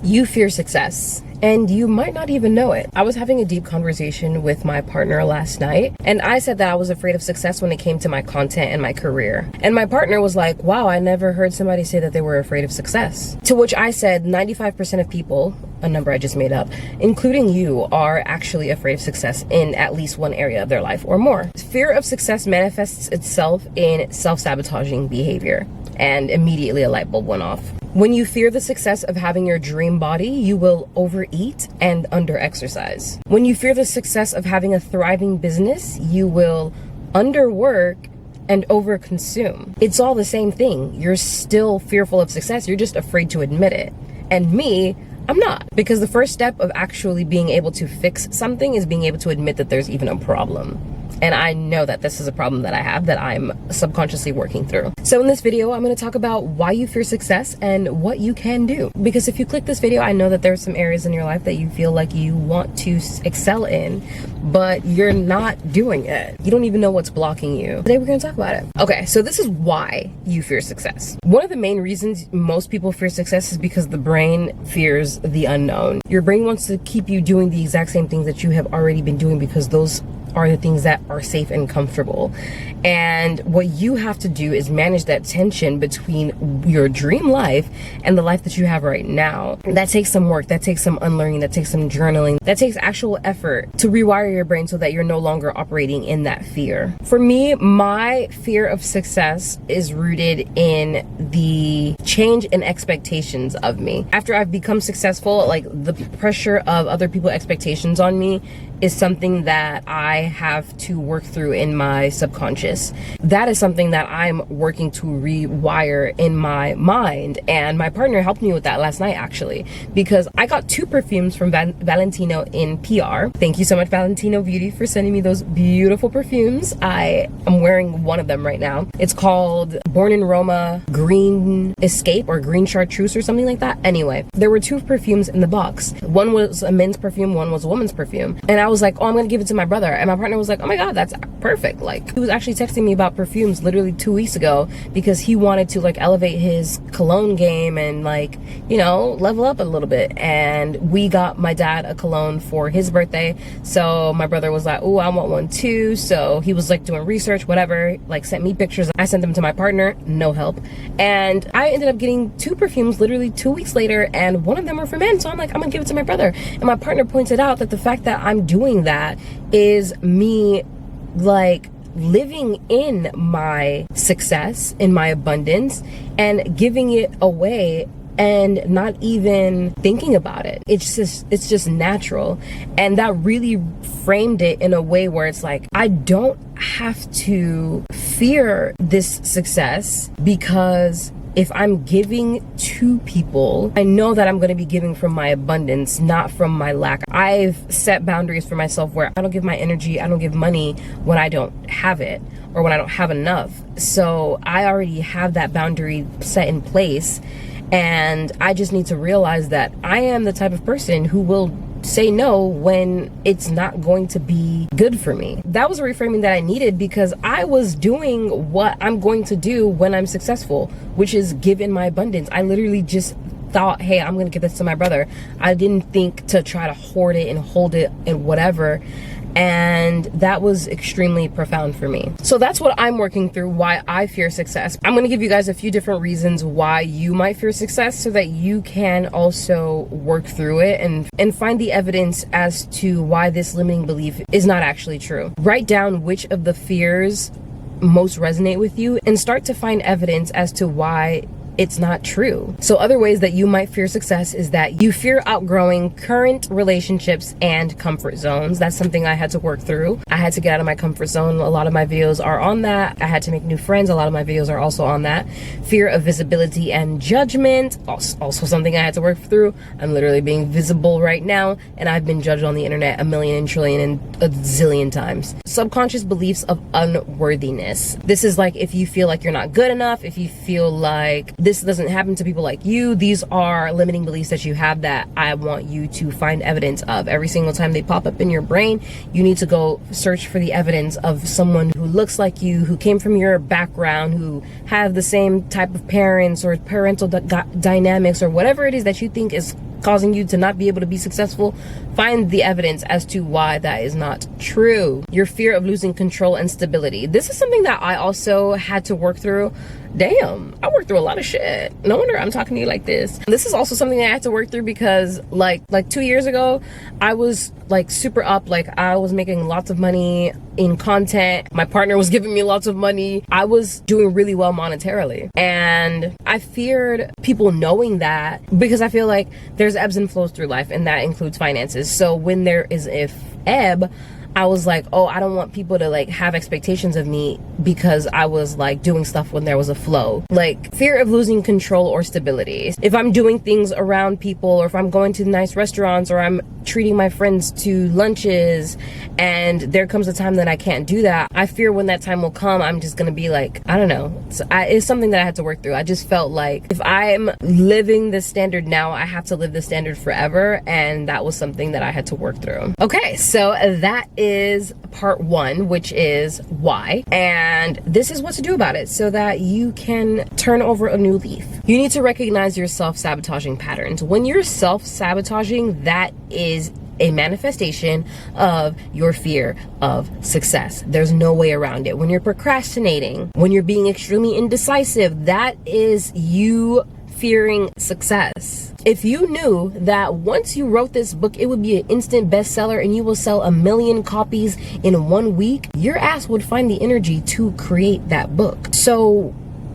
You fear success, and you might not even know it. I was having a deep conversation with my partner last night, and I said that I was afraid of success when it came to my content and my career. And my partner was like, wow, I never heard somebody say that they were afraid of success. To which I said 95% of people, a number I just made up, including you, are actually afraid of success in at least one area of their life or more. Fear of success manifests itself in self-sabotaging behavior, and immediately a light bulb went off. When you fear the success of having your dream body, you will overeat and under-exercise. When you fear the success of having a thriving business, you will underwork and overconsume. It's all the same thing. You're still fearful of success. You're just afraid to admit it. And me, I'm not. Because the first step of actually being able to fix something is being able to admit that there's even a problem. And I know that this is a problem that I have that I'm subconsciously working through. So in this video, I'm going to talk about why you fear success and what you can do. Because if you click this video, I know that there's some areas in your life that you feel like you want to excel in, but you're not doing it. You don't even know what's blocking you. Today, we're going to talk about it. Okay, so this is why you fear success. One of the main reasons most people fear success is because the brain fears the unknown. Your brain wants to keep you doing the exact same things that you have already been doing because those are the things that are safe and comfortable. And what you have to do is manage that tension between your dream life and the life that you have right now. That takes some work, that takes some unlearning, that takes some journaling, that takes actual effort to rewire your brain so that you're no longer operating in that fear. For me, my fear of success is rooted in the change in expectations of me. After I've become successful, like the pressure of other people's expectations on me is something that I have to work through in my subconscious. That is something that I'm working to rewire in my mind. And my partner helped me with that last night, actually, because I got 2 perfumes from Valentino in PR. Thank you so much, Valentino Beauty, for sending me those beautiful perfumes. I am wearing one of them right now. It's called Born in Roma Green Escape or Green Chartreuse or something like that. Anyway, there were 2 perfumes in the box. One was a men's perfume, one was a woman's perfume. And I was like, oh, I'm gonna give it to my brother. And my partner was like, oh my God, that's perfect. Like, he was actually texting me about perfumes literally 2 weeks ago because he wanted to like elevate his cologne game and like, you know, level up a little bit. And we got my dad a cologne for his birthday. So my brother was like, oh, I want one too. So he was like doing research, whatever, like sent me pictures. I sent them to my partner, no help. And I ended up getting 2 perfumes literally 2 weeks later, and one of them were for men. So I'm like, I'm gonna give it to my brother. And my partner pointed out that the fact that I'm doing that is me like living in my success, in my abundance, and giving it away and not even thinking about it. It's just natural. And that really framed it in a way where it's like, I don't have to fear this success because if I'm giving to people, I know that I'm going to be giving from my abundance, not from my lack. I've set boundaries for myself where I don't give my energy, I don't give money when I don't have it or when I don't have enough. So I already have that boundary set in place. And I just need to realize that I am the type of person who will say no when it's not going to be good for me. That was a reframing that I needed because I was doing what I'm going to do when I'm successful, which is give in my abundance. I literally just thought, hey, I'm gonna give this to my brother. I didn't think to try to hoard it and hold it and whatever. And that was extremely profound for me. So that's what I'm working through, why I fear success. I'm gonna give you guys a few different reasons why you might fear success so that you can also work through it and find the evidence as to why this limiting belief is not actually true. Write down which of the fears most resonate with you and start to find evidence as to why it's not true. So other ways that you might fear success is that you fear outgrowing current relationships and comfort zones. That's something I had to work through. I had to get out of my comfort zone. A lot of my videos are on that. I had to make new friends. A lot of my videos are also on that. Fear of visibility and judgment, also something I had to work through. I'm literally being visible right now, and I've been judged on the internet a million and trillion and a zillion times. Subconscious beliefs of unworthiness. This is like if you feel like you're not good enough, if you feel like this doesn't happen to people like you. These are limiting beliefs that you have that I want you to find evidence of. Every single time they pop up in your brain, you need to go search for the evidence of someone who looks like you, who came from your background, who have the same type of parents or parental dynamics or whatever it is that you think is causing you to not be able to be successful, find the evidence as to why that is not true. Your fear of losing control and stability. This is something that I also had to work through. Damn, I worked through a lot of shit. No wonder I'm talking to you like this. This is also something that I had to work through because like 2 years ago, I was like super up. Like I was making lots of money in content. My partner was giving me lots of money. I was doing really well monetarily. And I feared people knowing that because I feel like there's ebbs and flows through life, and that includes finances. So when there is a ebb, I was like, oh, I don't want people to like have expectations of me because I was like doing stuff when there was a flow. Like fear of losing control or stability. If I'm doing things around people, or if I'm going to nice restaurants, or I'm treating my friends to lunches, and there comes a time that I can't do that, I fear when that time will come, I'm just gonna be like, I don't know. It's something that I had to work through. I just felt like if I'm living this standard now, I have to live this standard forever. And that was something that I had to work through. Okay, so that is part 1, which is why, and this is what to do about it so that you can turn over a new leaf. You need to recognize your self-sabotaging patterns. When you're self-sabotaging, that is a manifestation of your fear of success. There's no way around it. When you're procrastinating, when you're being extremely indecisive, that is you fearing success. If you knew that once you wrote this book, it would be an instant bestseller and you will sell 1 million copies in 1 week, your ass would find the energy to create that book. So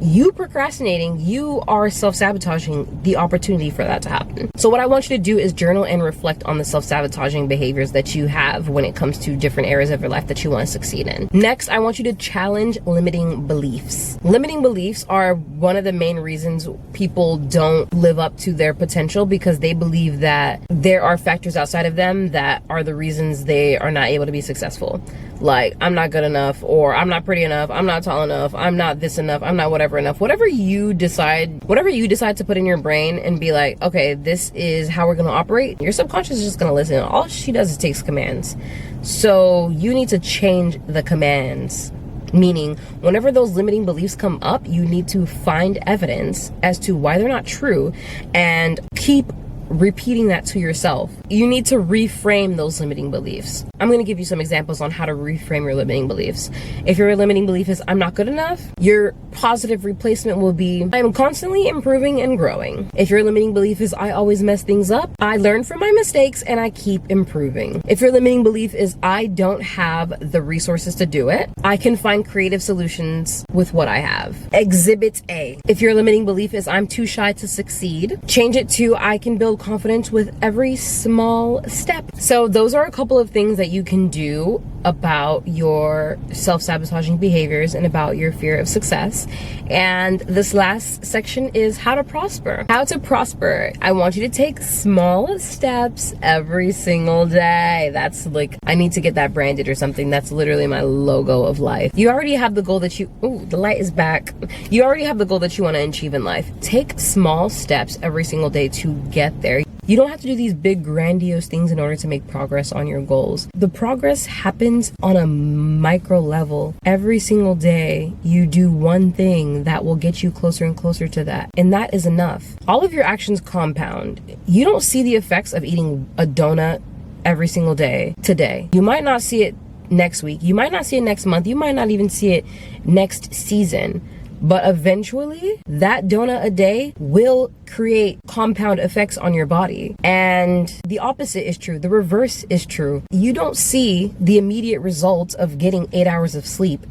you procrastinating, you are self-sabotaging the opportunity for that to happen. So what I want you to do is journal and reflect on the self-sabotaging behaviors that you have when it comes to different areas of your life that you want to succeed in. Next, I want you to challenge limiting beliefs. Limiting beliefs are one of the main reasons people don't live up to their potential, because they believe that there are factors outside of them that are the reasons they are not able to be successful. Like, I'm not good enough, or I'm not pretty enough, I'm not tall enough, I'm not this enough, I'm not whatever enough. Whatever you decide to put in your brain and be like, okay, this is how we're gonna operate, your subconscious is just gonna listen. All she does is takes commands. So you need to change the commands. Meaning, whenever those limiting beliefs come up, you need to find evidence as to why they're not true and keep repeating that to yourself. You need to reframe those limiting beliefs. I'm going to give you some examples on how to reframe your limiting beliefs. If your limiting belief is I'm not good enough, your positive replacement will be I'm constantly improving and growing. If your limiting belief is I always mess things up, I learn from my mistakes and I keep improving. If your limiting belief is I don't have the resources to do it, I can find creative solutions with what I have. Exhibit A. If your limiting belief is I'm too shy to succeed, change it to I can build confidence with every small step. So those are a couple of things that you can do about your self-sabotaging behaviors and about your fear of success. And this last section is how to prosper. How to prosper. I want you to take small steps every single day. That's like, I need to get that branded or something. That's literally my logo of life. You already have the goal that the light is back. You already have the goal that you want to achieve in life. Take small steps every single day to get there. You don't have to do these big grandiose things in order to make progress on your goals. The progress happens on a micro level. Every single day, you do one thing that will get you closer and closer to that. And that is enough. All of your actions compound. You don't see the effects of eating a donut every single day today. You might not see it next week. You might not see it next month. You might not even see it next season. But eventually, that donut a day will create compound effects on your body. And the opposite is true. The reverse is true. You don't see the immediate results of getting 8 hours of sleep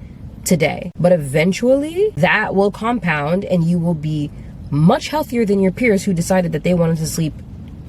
today. But eventually, that will compound and you will be much healthier than your peers who decided that they wanted to sleep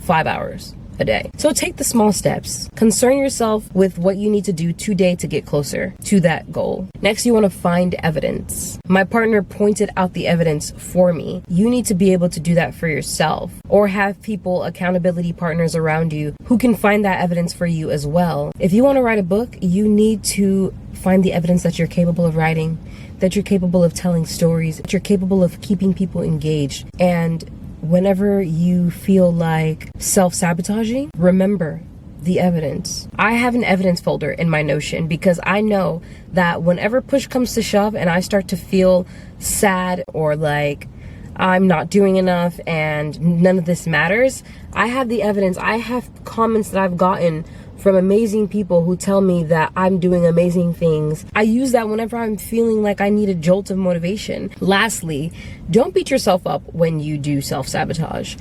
5 hours a day. So take the small steps. Concern yourself with what you need to do today to get closer to that goal. Next, you want to find evidence. My partner pointed out the evidence for me. You need to be able to do that for yourself, or have people, accountability partners around you who can find that evidence for you as well. If you want to write a book, you need to find the evidence that you're capable of writing, that you're capable of telling stories, that you're capable of keeping people engaged. And whenever you feel like self-sabotaging, remember the evidence. I have an evidence folder in my Notion because I know that whenever push comes to shove and I start to feel sad or like I'm not doing enough and none of this matters, I have the evidence. I have comments that I've gotten from amazing people who tell me that I'm doing amazing things. I use that whenever I'm feeling like I need a jolt of motivation. Lastly, don't beat yourself up when you do self-sabotage.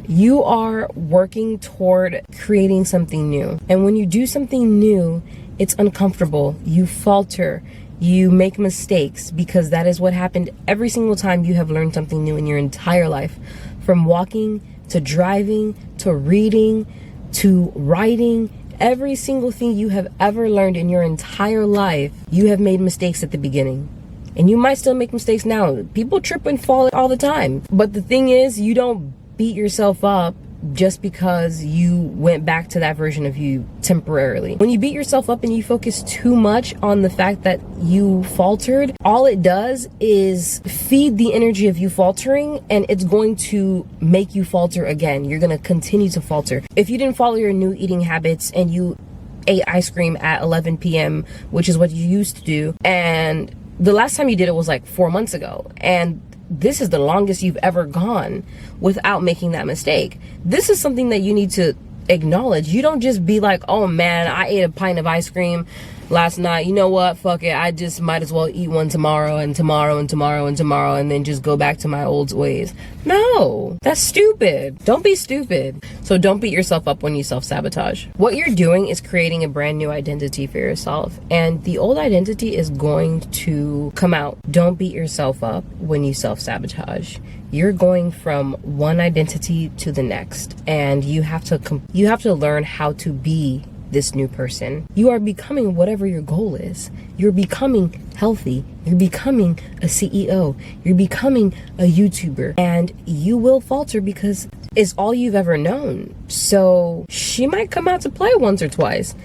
You are working toward creating something new. And when you do something new, it's uncomfortable. You falter. You make mistakes, because that is what happened every single time you have learned something new in your entire life. From walking to driving to reading to writing, every single thing you have ever learned in your entire life, you have made mistakes at the beginning. And you might still make mistakes now. People trip and fall all the time. But the thing is, you don't beat yourself up just because you went back to that version of you temporarily. When you beat yourself up and you focus too much on the fact that you faltered, all it does is feed the energy of you faltering, and it's going to make you falter again. You're going to continue to falter. If you didn't follow your new eating habits and you ate ice cream at 11 p.m., which is what you used to do, and the last time you did it was like 4 months ago, and this is the longest you've ever gone without making that mistake. This is something that you need to acknowledge. You don't just be like, oh man, I ate a pint of ice cream last night. You know what? Fuck it. I just might as well eat one tomorrow and tomorrow and tomorrow and tomorrow and then just go back to my old ways. No, that's stupid. Don't be stupid. So don't beat yourself up when you self-sabotage. What you're doing is creating a brand new identity for yourself, and the old identity is going to come out. Don't beat yourself up when you self-sabotage. You're going from one identity to the next, and you have to learn how to be this new person. You are becoming whatever your goal is. You're becoming healthy. You're becoming a CEO. You're becoming a YouTuber, and you will falter because it's all you've ever known. So she might come out to play once or twice,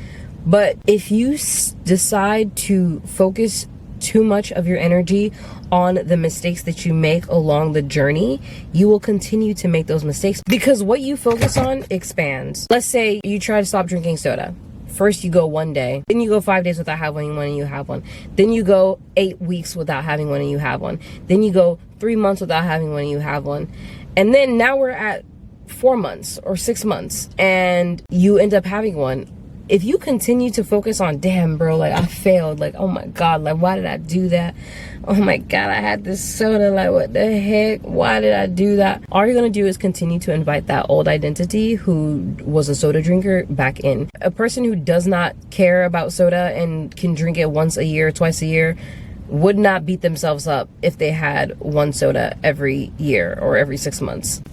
but if you decide to focus too much of your energy on the mistakes that you make along the journey, you will continue to make those mistakes, because what you focus on expands. Let's say you try to stop drinking soda. First you go 1 day, then you go 5 days without having one and you have one. Then you go 8 weeks without having one and you have one. Then you go 3 months without having one and you have one. And then now we're at 4 months or 6 months and you end up having one. If you continue to focus on, damn bro, like I failed, like oh my god, like why did I do that? Oh my god, I had this soda, like what the heck, why did I do that? All you're gonna do is continue to invite that old identity who was a soda drinker back in. A person who does not care about soda and can drink it once a year, twice a year, would not beat themselves up if they had one soda every year or every 6 months.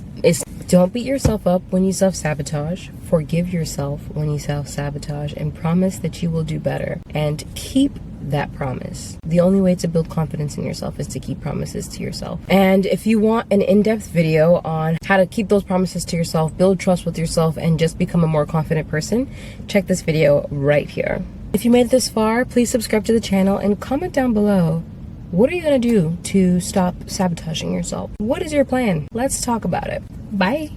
Don't beat yourself up when you self-sabotage. Forgive yourself when you self-sabotage, and promise that you will do better, and keep that promise. The only way to build confidence in yourself is to keep promises to yourself. And if you want an in-depth video on how to keep those promises to yourself, build trust with yourself, and just become a more confident person, check this video right here. If you made it this far, please subscribe to the channel and comment down below. What are you gonna do to stop sabotaging yourself? What is your plan? Let's talk about it. Bye.